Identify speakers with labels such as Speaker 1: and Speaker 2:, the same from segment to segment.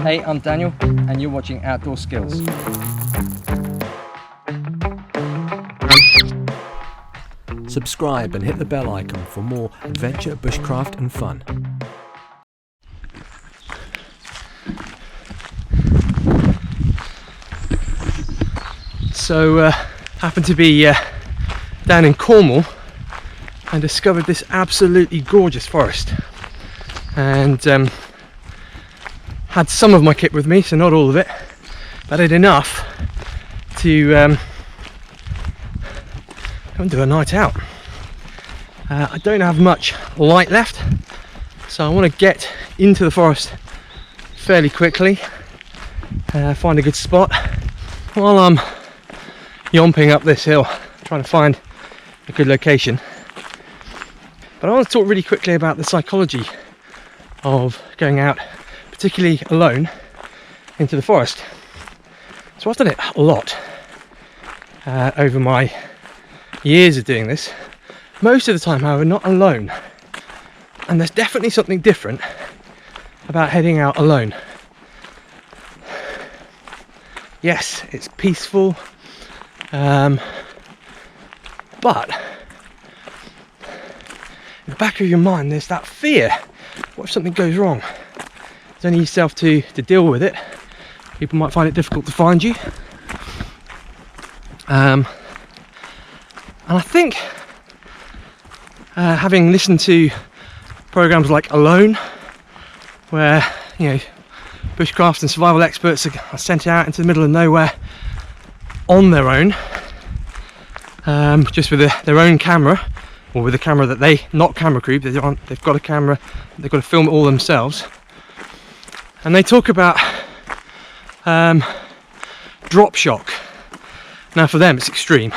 Speaker 1: Hey, I'm Daniel, and you're watching Outdoor Skills.
Speaker 2: Subscribe and hit the bell icon for more adventure, bushcraft and fun.
Speaker 3: So, happened to be down in Cornwall and discovered this absolutely gorgeous forest, and had some of my kit with me, so not all of it, but I had enough to come and do a night out. I don't have much light left, so I want to get into the forest fairly quickly, find a good spot while I'm yomping up this hill, trying to find a good location. But I want to talk really quickly about the psychology of going out, particularly alone, into the forest. So I've done it a lot over my years of doing this. Most of the time, however, not alone. And there's definitely something different about heading out alone. Yes, it's peaceful, but in the back of your mind there's that fear. What if something goes wrong? There's only yourself to deal with it. People might find it difficult to find you. And I think having listened to programs like Alone, where bushcraft and survival experts are sent out into the middle of nowhere on their own, just with their own camera, or with a camera that not camera crew, they've got a camera, they've got to film it all themselves. And they talk about drop shock. Now for them it's extreme.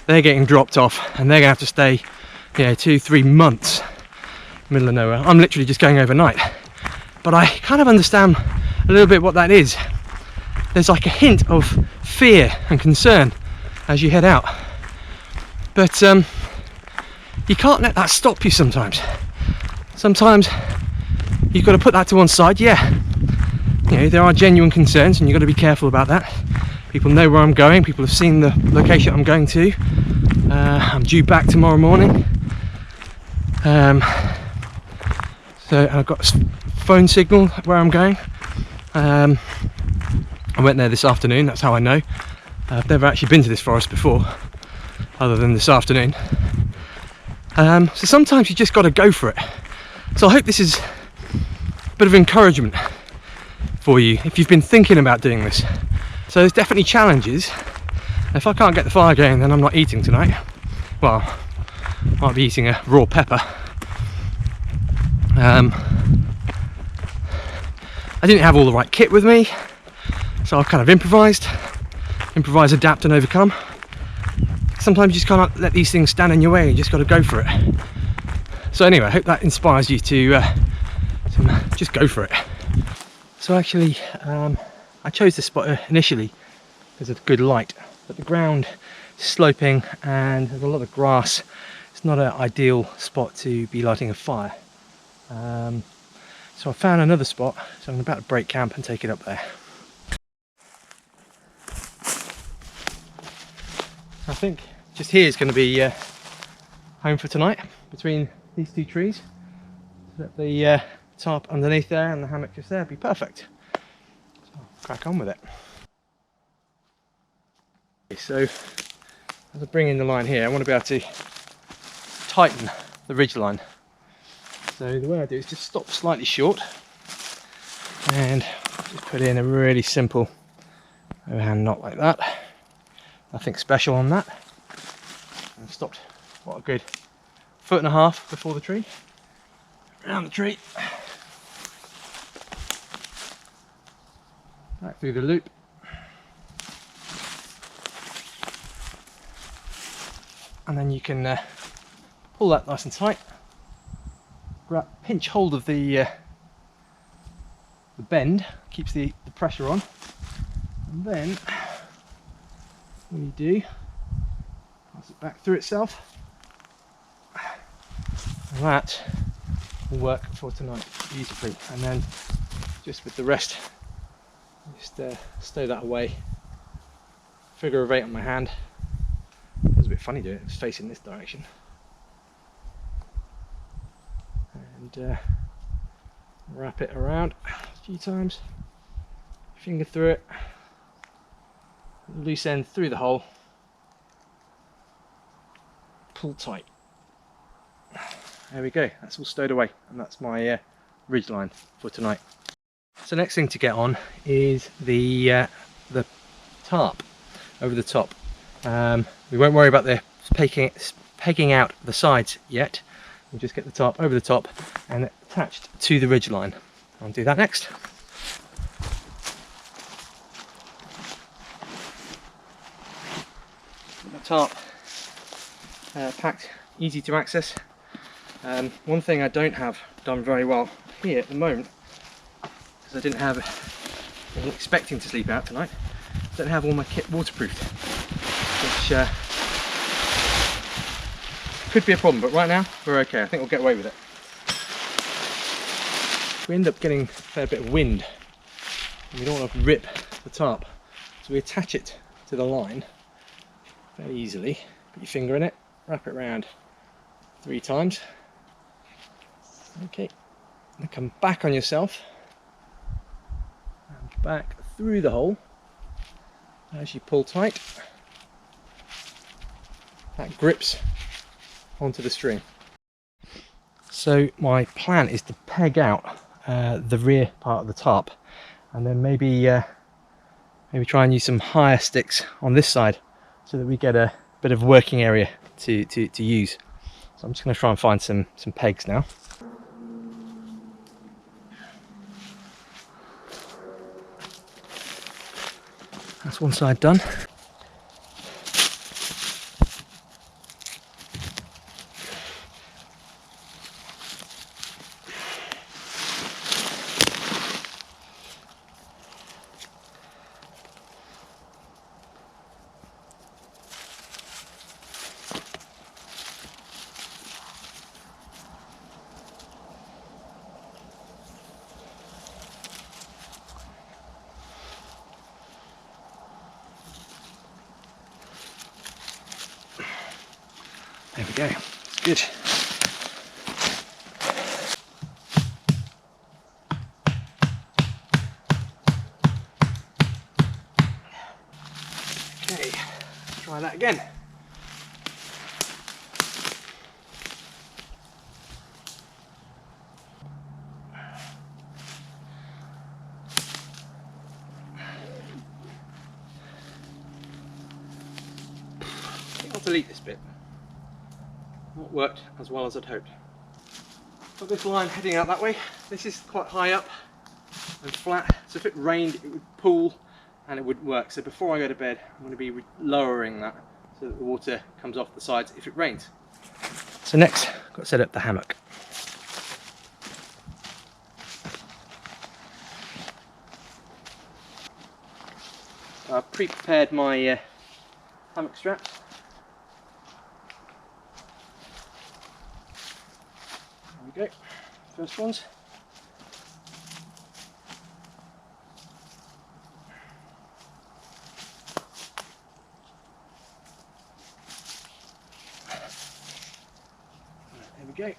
Speaker 3: They're getting dropped off and they're going to have to stay 2-3 months in the middle of nowhere. I'm literally just going overnight. But I kind of understand a little bit what that is. There's like a hint of fear and concern as you head out. But you can't let that stop you sometimes. Sometimes you've got to put that to one side. There are genuine concerns and you've got to be careful about that. People know where I'm going, people have seen the location I'm going to. I'm due back tomorrow morning. So I've got phone signal where I'm going. I went there this afternoon, that's how I know. I've never actually been to this forest before, other than this afternoon. So sometimes you just got to go for it. So I hope this is a bit of encouragement for you if you've been thinking about doing this. So there's definitely challenges. If I can't get the fire going, then I'm not eating tonight. Well, I might be eating a raw pepper. I didn't have all the right kit with me, so I've kind of improvised, adapt and overcome. Sometimes you just can't let these things stand in your way, you just got to go for it. So anyway, I hope that inspires you to just go for it. So actually, I chose this spot initially because of good light, but the ground is sloping and there's a lot of grass. It's not an ideal spot to be lighting a fire. So I found another spot, so I'm about to break camp and take it up there. I think just here is going to be home for tonight, between these two trees. So the tarp underneath there and the hammock just there would be perfect. So I'll crack on with it. Okay, so as I bring in the line here, I want to be able to tighten the ridge line. So the way I do is just stop slightly short and just put in a really simple overhand knot like that. Nothing special on that. I've stopped, what, a good 1.5 feet before the tree. Around the tree. Back through the loop. And then you can pull that nice and tight. Pinch hold of the bend, keeps the pressure on, and then what you do, pass it back through itself, and that will work for tonight beautifully. And then just with the rest Just stow that away. Figure of 8 on my hand. It was a bit funny doing it, it's facing this direction. And wrap it around a few times. Finger through it. Loose end through the hole. Pull tight. There we go, that's all stowed away, and that's my ridge line for tonight. So next thing to get on is the tarp over the top. We won't worry about the pegging out the sides yet. We'll just get the tarp over the top and attached to the ridge line. I'll do that next. The tarp packed, easy to access. One thing I don't have done very well here at the moment, because I wasn't expecting to sleep out tonight, I don't have all my kit waterproofed, which could be a problem, but right now we're okay. I think we'll get away with it. We end up getting a fair bit of wind and we don't want to rip the tarp, so we attach it to the line very easily. Put your finger in it, wrap it around 3 times. Okay, and come back on yourself and back through the hole. As you pull tight, that grips onto the string. So my plan is to peg out the rear part of the tarp, and then maybe try and use some higher sticks on this side so that we get a bit of working area to use. So I'm just going to try and find some pegs now. That's one side done. There we go, it's good. Okay, try that again. I think I'll delete this bit. Not worked as well as I'd hoped. Got this line heading out that way. This is quite high up and flat, so if it rained it would pool and it wouldn't work. So before I go to bed I'm going to be lowering that so that the water comes off the sides if it rains. So next I've got to set up the hammock. I've pre-prepared my hammock straps. There we go, first ones. There we go.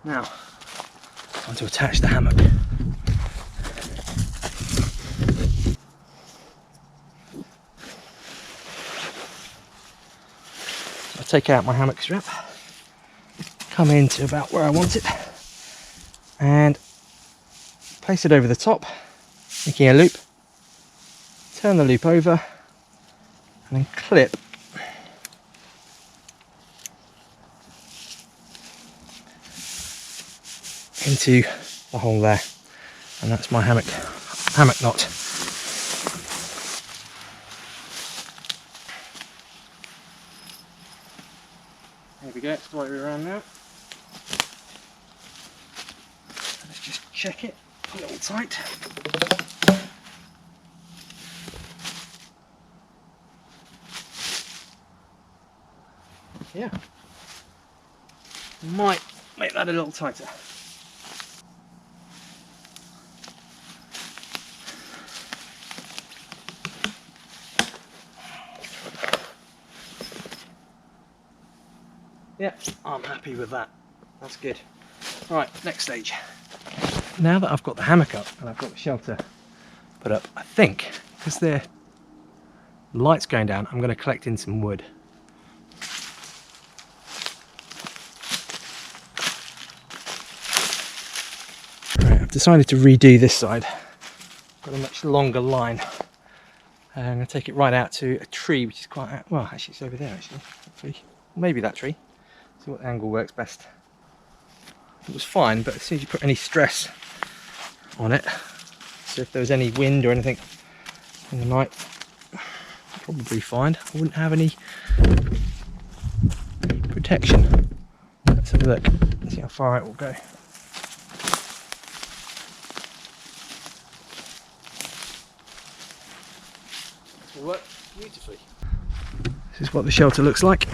Speaker 3: Now, time to attach the hammock. Take out my hammock strap, come into about where I want it, and place it over the top, making a loop, turn the loop over, and then clip into the hole there, and that's my hammock knot. There we go, it's the right way around now. Let's just check it, pull it all tight. Yeah, might make that a little tighter. Yeah, I'm happy with that. That's good. Right, next stage. Now that I've got the hammock up and I've got the shelter put up, I think, because the light's going down, I'm going to collect in some wood. Right, I've decided to redo this side. Got a much longer line. I'm going to take it right out to a tree, which is quite, well, actually it's over there actually, hopefully. Maybe that tree. See what angle works best. It was fine, but as soon as you put any stress on it, so if there was any wind or anything in the night, probably fine. I wouldn't have any protection. Let's have a look, see how far it will go. This will work beautifully. This is what the shelter looks like.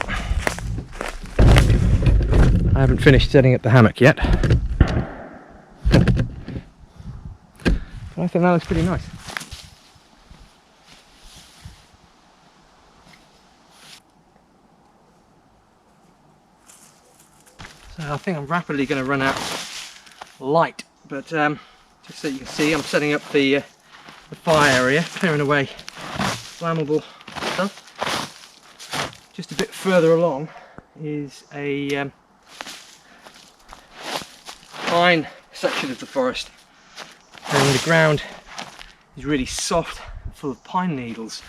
Speaker 3: I haven't finished setting up the hammock yet, but I think that looks pretty nice. So I think I'm rapidly going to run out of light, but just so you can see, I'm setting up the fire area, clearing away flammable stuff. Just a bit further along is a pine section of the forest, and the ground is really soft and full of pine needles,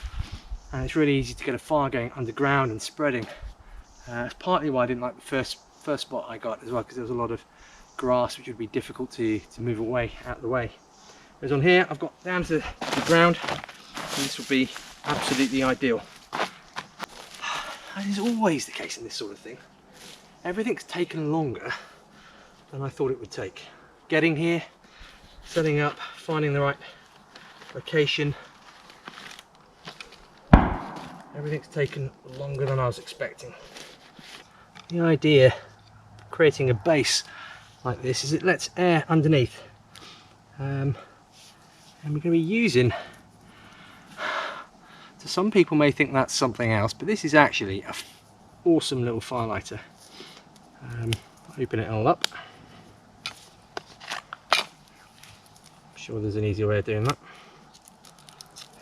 Speaker 3: and it's really easy to get a fire going underground and spreading. That's partly why I didn't like the first spot I got as well, because there was a lot of grass which would be difficult to move away out of the way. Whereas on here I've got down to the ground, and this will be absolutely ideal. As is always the case in this sort of thing, everything's taken longer than I thought it would take. Getting here, setting up, finding the right location, everything's taken longer than I was expecting. The idea of creating a base like this is it lets air underneath, and we're going to be using, so some people may think that's something else, but this is actually an awesome little firelighter. Open it all up. I'm sure there's an easier way of doing that.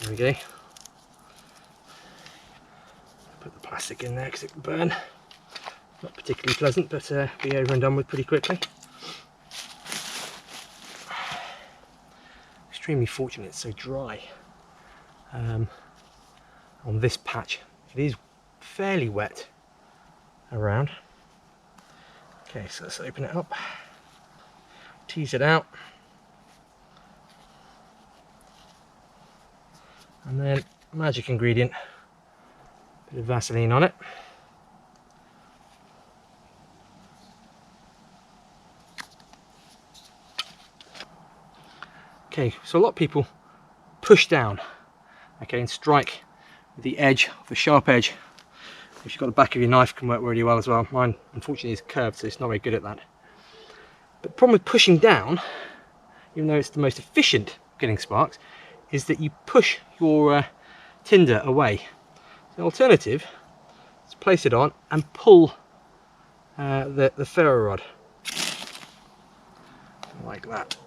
Speaker 3: There we go. Put the plastic in there because it can burn. Not particularly pleasant, but be over and done with pretty quickly. Extremely fortunate it's so dry on this patch. It is fairly wet around. Okay, so let's open it up, tease it out, and then magic ingredient, bit of Vaseline on it. Okay, so a lot of people push down, okay, and strike with the edge, the sharp edge. If you've got the back of your knife, can work really well as well. Mine unfortunately is curved, so it's not very good at that. But the problem with pushing down, even though it's the most efficient getting sparks, is that you push your tinder away. The alternative is to place it on and pull the ferro rod like that.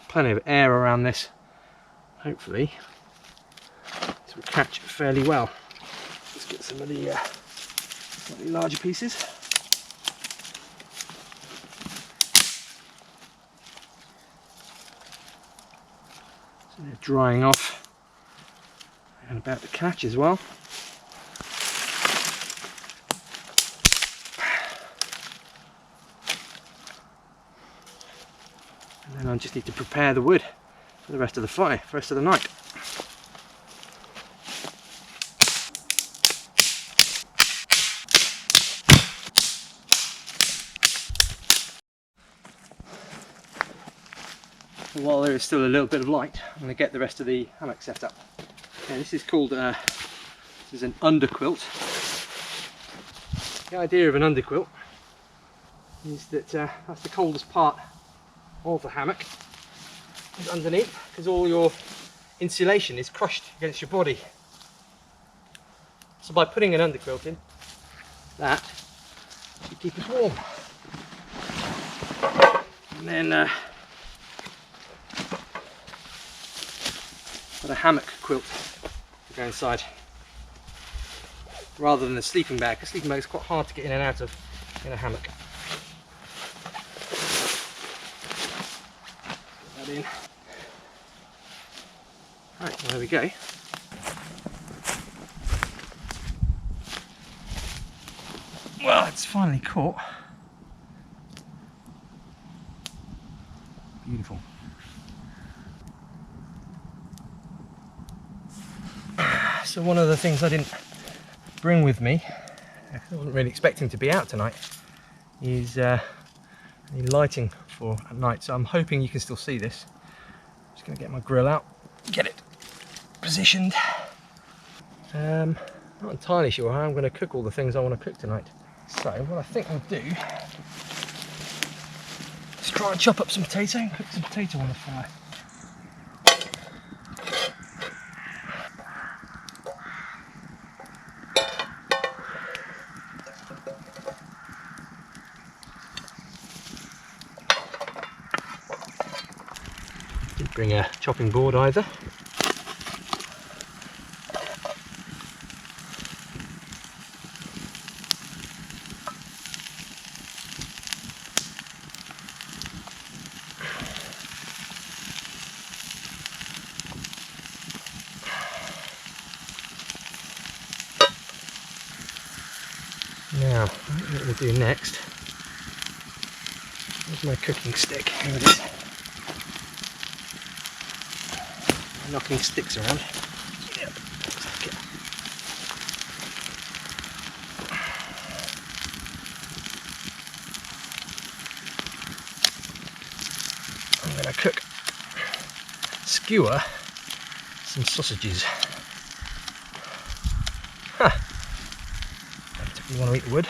Speaker 3: Plenty of air around this, hopefully this will catch fairly well. Let's get some of the slightly larger pieces. So they're drying off and about to catch as well. And then I just need to prepare the wood for the rest of the fire, for the rest of the night. While there is still a little bit of light, I'm going to get the rest of the hammock set up. Okay, this is called this is an underquilt. The idea of an underquilt is that that's the coldest part of the hammock, is underneath, because all your insulation is crushed against your body. So by putting an underquilt in, that should keep us warm. And then got a hammock quilt to go inside, rather than a sleeping bag. A sleeping bag is quite hard to get in and out of in a hammock. Put that in. Right, well, there we go. Well, it's finally caught. Beautiful. So one of the things I didn't bring with me, I wasn't really expecting to be out tonight, is any lighting for at night. So I'm hoping you can still see this. I'm just going to get my grill out, get it positioned. Not entirely sure how I'm going to cook all the things I want to cook tonight. So what I think I'll do is try and chop up some potato and cook some potato on the fire. Didn't bring a chopping board either. Now, what we'll do next, here's my cooking stick, here it is. I'm knocking sticks around. Yep. I'm going to cook, skewer some sausages. Huh. Don't particularly want to eat the wood.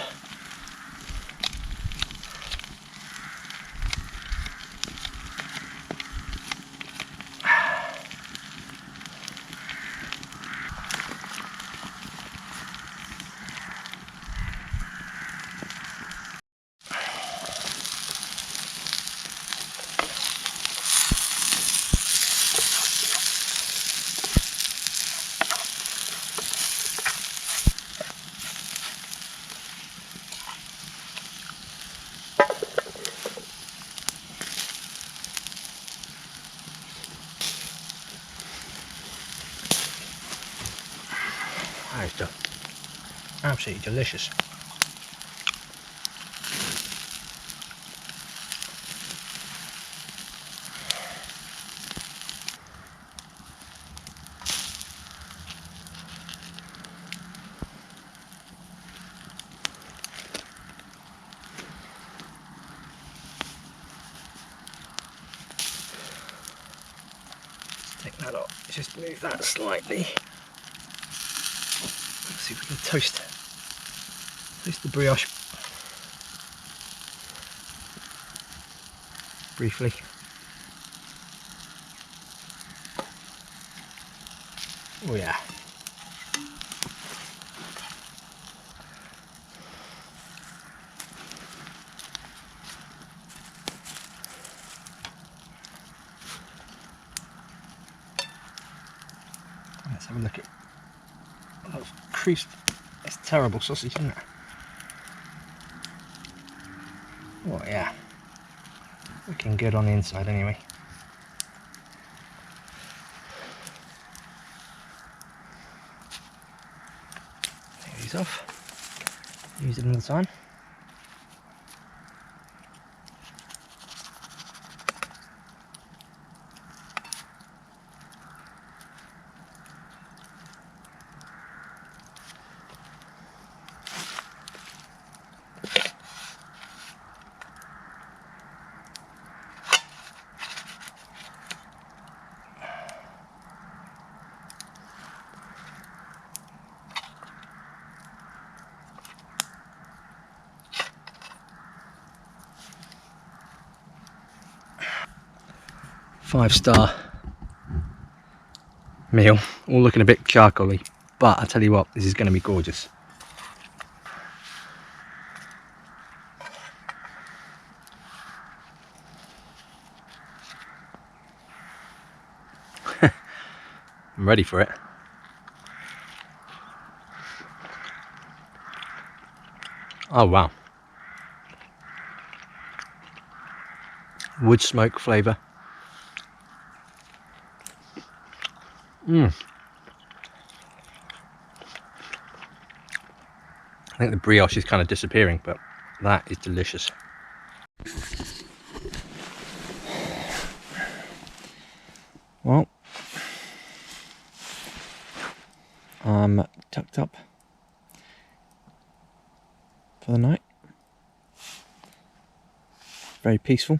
Speaker 3: That is done. Absolutely delicious. Take that off. Just move that slightly. Let's see if we can toast the brioche briefly. Oh yeah. Let's have a look at those creased. It's terrible sausage, isn't it? Oh yeah. Looking good on the inside anyway. Take these off. Use it another time. 5-star meal, all looking a bit charcoaly, but I tell you what, this is going to be gorgeous. I'm ready for it. Oh wow, wood smoke flavour. I think the brioche is kind of disappearing, but that is delicious. Well, I'm tucked up for the night. Very peaceful.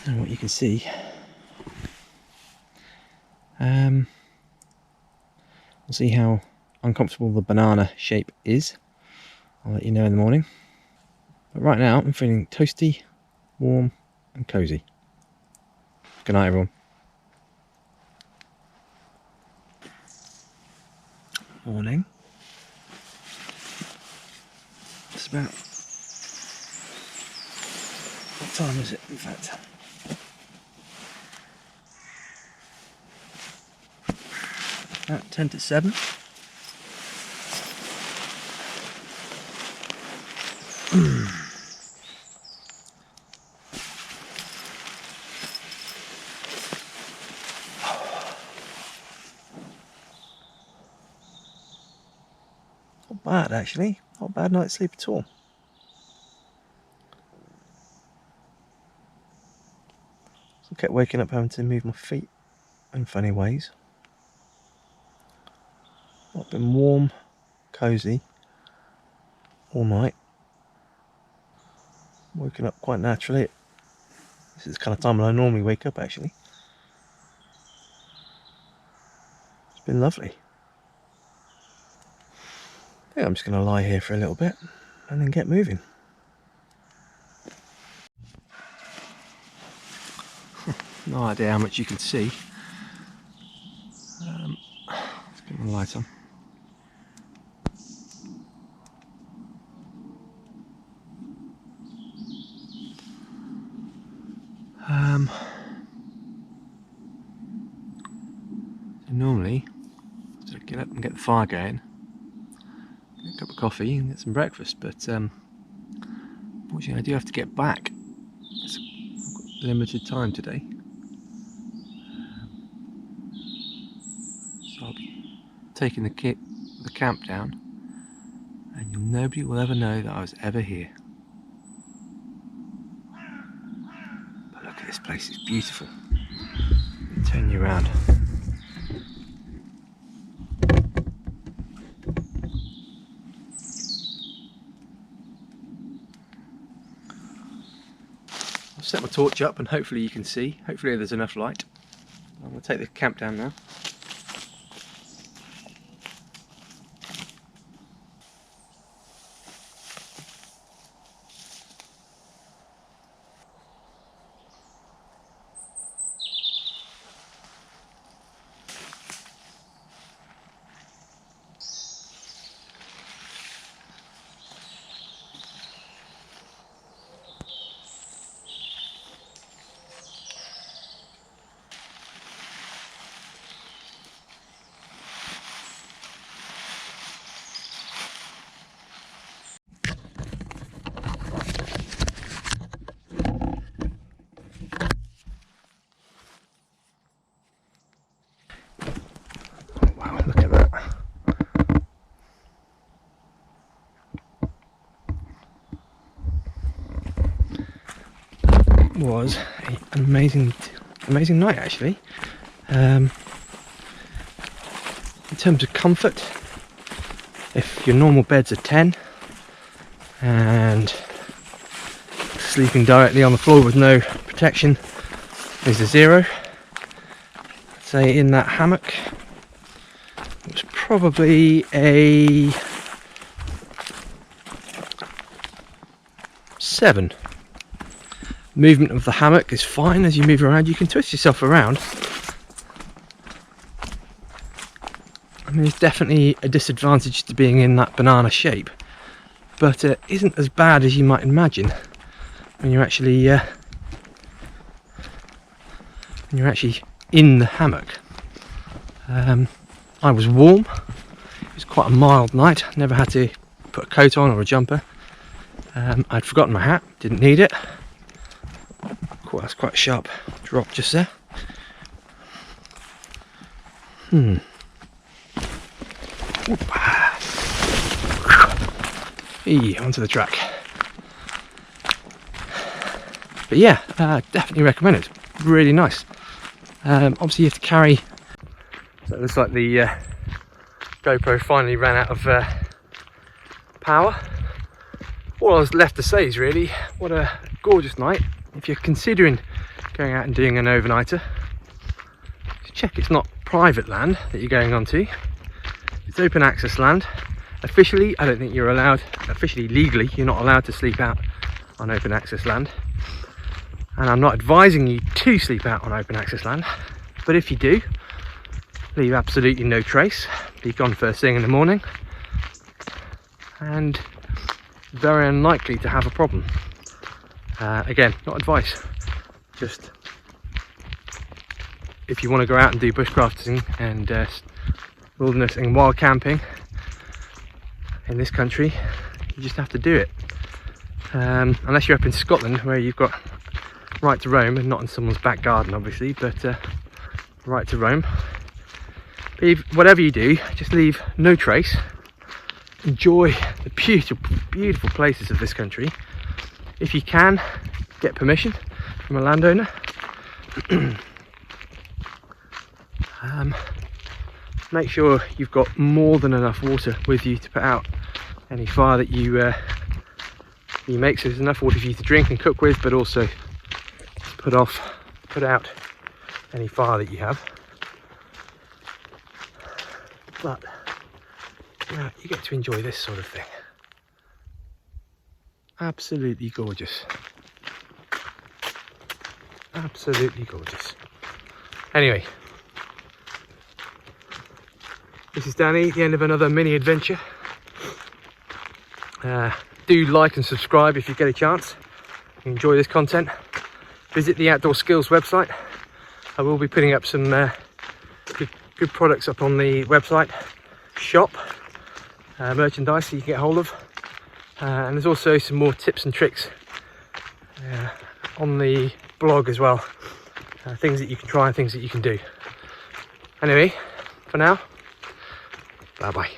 Speaker 3: And what you can see, we'll see how uncomfortable the banana shape is. I'll let you know in the morning. But right now I'm feeling toasty, warm and cosy. Good night everyone. Morning. It's about, what time is it in fact? About 10 to 7. Not bad actually, not a bad night's sleep at all. So I kept waking up having to move my feet in funny ways. I've been warm, cosy all night. Woken up quite naturally. This is the kind of time when I normally wake up actually. It's been lovely. I think I'm just going to lie here for a little bit and then get moving. No idea how much you can see. Let's get my light on. So normally, just get up and get the fire going, get a cup of coffee and get some breakfast, but unfortunately I do have to get back. I've got limited time today. So I'll be taking the camp down and nobody will ever know that I was ever here. But look at this place, it's beautiful. Let me turn you around. I'll set my torch up and hopefully you can see. Hopefully there's enough light. I'm going to take the camp down now. Look at that. It was an amazing night actually. In terms of comfort, if your normal bed's a 10 and sleeping directly on the floor with no protection is a 0, I'd say in that hammock it was probably a 7. movement of the hammock is fine. As you move around, you can twist yourself around. I mean, there's definitely a disadvantage to being in that banana shape, but it isn't as bad as you might imagine when you're actually in the hammock. I was warm. It was quite a mild night. Never had to put a coat on or a jumper. I'd forgotten my hat, didn't need it. Cool, that's quite a sharp drop just there. Onto the track. But yeah, definitely recommend it. Really nice. Obviously you have to carry. So it looks like the GoPro finally ran out of power. All I was left to say is really, what a gorgeous night. If you're considering going out and doing an overnighter, check it's not private land that you're going onto. It's open access land. Officially, I don't think you're allowed, officially, legally, you're not allowed to sleep out on open access land. And I'm not advising you to sleep out on open access land, but if you do, leave absolutely no trace. Be gone first thing in the morning, and very unlikely to have a problem. Again, not advice, just if you want to go out and do bushcrafting and wilderness and wild camping in this country, you just have to do it. Unless you're up in Scotland where you've got right to roam, and not in someone's back garden obviously, but right to roam. But whatever you do, just leave no trace. Enjoy the beautiful places of this country. If you can, get permission from a landowner. Make sure you've got more than enough water with you to put out any fire that you make, so there's enough water for you to drink and cook with, but also to put out any fire that you have. But yeah, you get to enjoy this sort of thing. Absolutely gorgeous. Absolutely gorgeous. Anyway, this is Danny, the end of another mini adventure. Do like and subscribe if you get a chance. If you enjoy this content, visit the Outdoor Skills website. I will be putting up some good products up on the website shop, merchandise that you can get hold of, and there's also some more tips and tricks on the blog as well, things that you can try and things that you can do. Anyway, for now, bye bye.